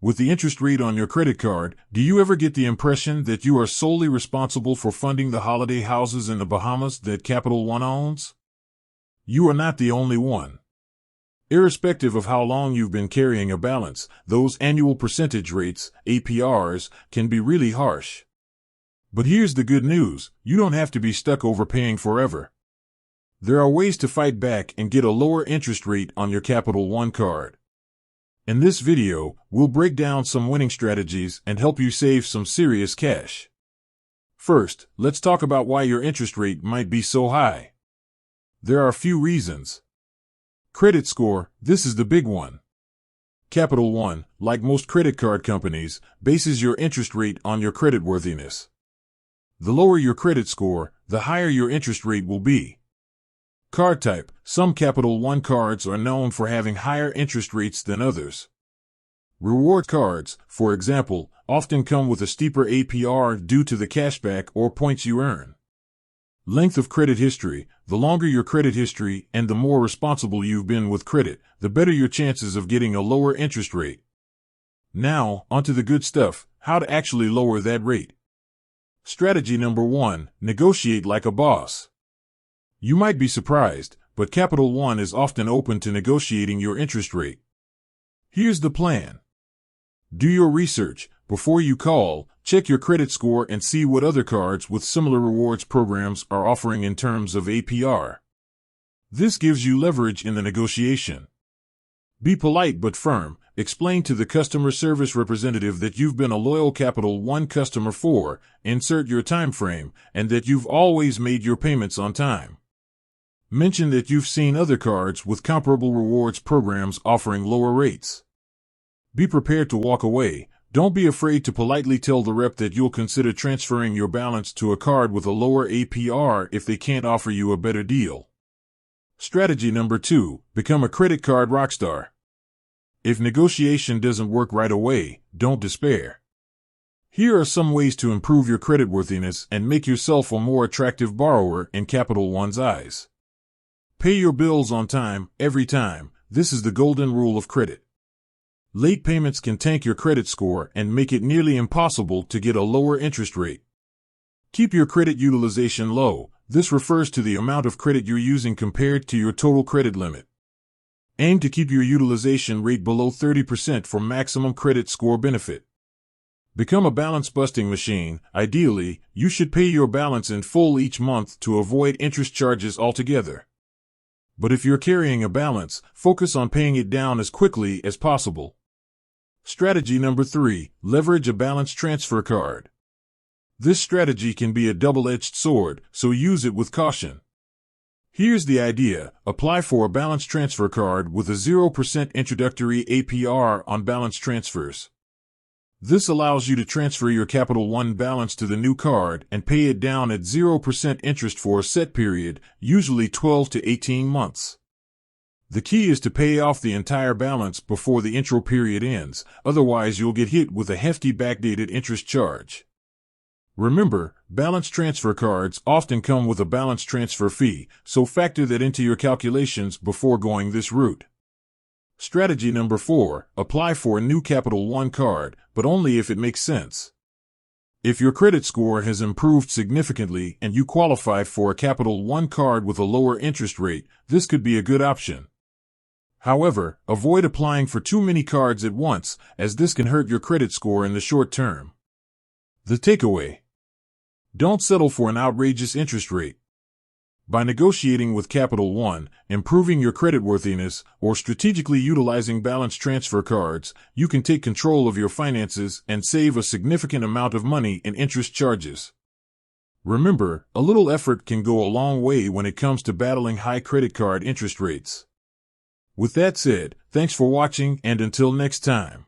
With the interest rate on your credit card, do you ever get the impression that you are solely responsible for funding the holiday houses in the Bahamas that Capital One owns? You are not the only one. Irrespective of how long you've been carrying a balance, those annual percentage rates, APRs, can be really harsh. But here's the good news: you don't have to be stuck overpaying forever. There are ways to fight back and get a lower interest rate on your Capital One card. In this video, we'll break down some winning strategies and help you save some serious cash. First, let's talk about why your interest rate might be so high. There are a few reasons. Credit score, this is the big one. Capital One, like most credit card companies, bases your interest rate on your creditworthiness. The lower your credit score, the higher your interest rate will be. Card type, some Capital One cards are known for having higher interest rates than others. Reward cards, for example, often come with a steeper APR due to the cashback or points you earn. Length of credit history, the longer your credit history and the more responsible you've been with credit, the better your chances of getting a lower interest rate. Now, onto the good stuff: how to actually lower that rate. Strategy number 1, negotiate like a boss. You might be surprised, but Capital One is often open to negotiating your interest rate. Here's the plan. Do your research. Before you call, check your credit score and see what other cards with similar rewards programs are offering in terms of APR. This gives you leverage in the negotiation. Be polite but firm. Explain to the customer service representative that you've been a loyal Capital One customer for, insert your time frame, and that you've always made your payments on time. Mention that you've seen other cards with comparable rewards programs offering lower rates. Be prepared to walk away. Don't be afraid to politely tell the rep that you'll consider transferring your balance to a card with a lower APR if they can't offer you a better deal. Strategy number 2, become a credit card rockstar. If negotiation doesn't work right away, don't despair. Here are some ways to improve your creditworthiness and make yourself a more attractive borrower in Capital One's eyes. Pay your bills on time, every time. This is the golden rule of credit. Late payments can tank your credit score and make it nearly impossible to get a lower interest rate. Keep your credit utilization low. This refers to the amount of credit you're using compared to your total credit limit. Aim to keep your utilization rate below 30% for maximum credit score benefit. Become a balance-busting machine. Ideally, you should pay your balance in full each month to avoid interest charges altogether. But if you're carrying a balance, focus on paying it down as quickly as possible. Strategy number 3, leverage a balance transfer card. This strategy can be a double-edged sword, so use it with caution. Here's the idea: apply for a balance transfer card with a 0% introductory APR on balance transfers. This allows you to transfer your Capital One balance to the new card and pay it down at 0% interest for a set period, usually 12 to 18 months. The key is to pay off the entire balance before the intro period ends, otherwise you'll get hit with a hefty backdated interest charge. Remember, balance transfer cards often come with a balance transfer fee, so factor that into your calculations before going this route. Strategy number 4, apply for a new Capital One card, but only if it makes sense. If your credit score has improved significantly and you qualify for a Capital One card with a lower interest rate, this could be a good option. However, avoid applying for too many cards at once, as this can hurt your credit score in the short term. The takeaway: don't settle for an outrageous interest rate. By negotiating with Capital One, improving your creditworthiness, or strategically utilizing balance transfer cards, you can take control of your finances and save a significant amount of money in interest charges. Remember, a little effort can go a long way when it comes to battling high credit card interest rates. With that said, thanks for watching, and until next time.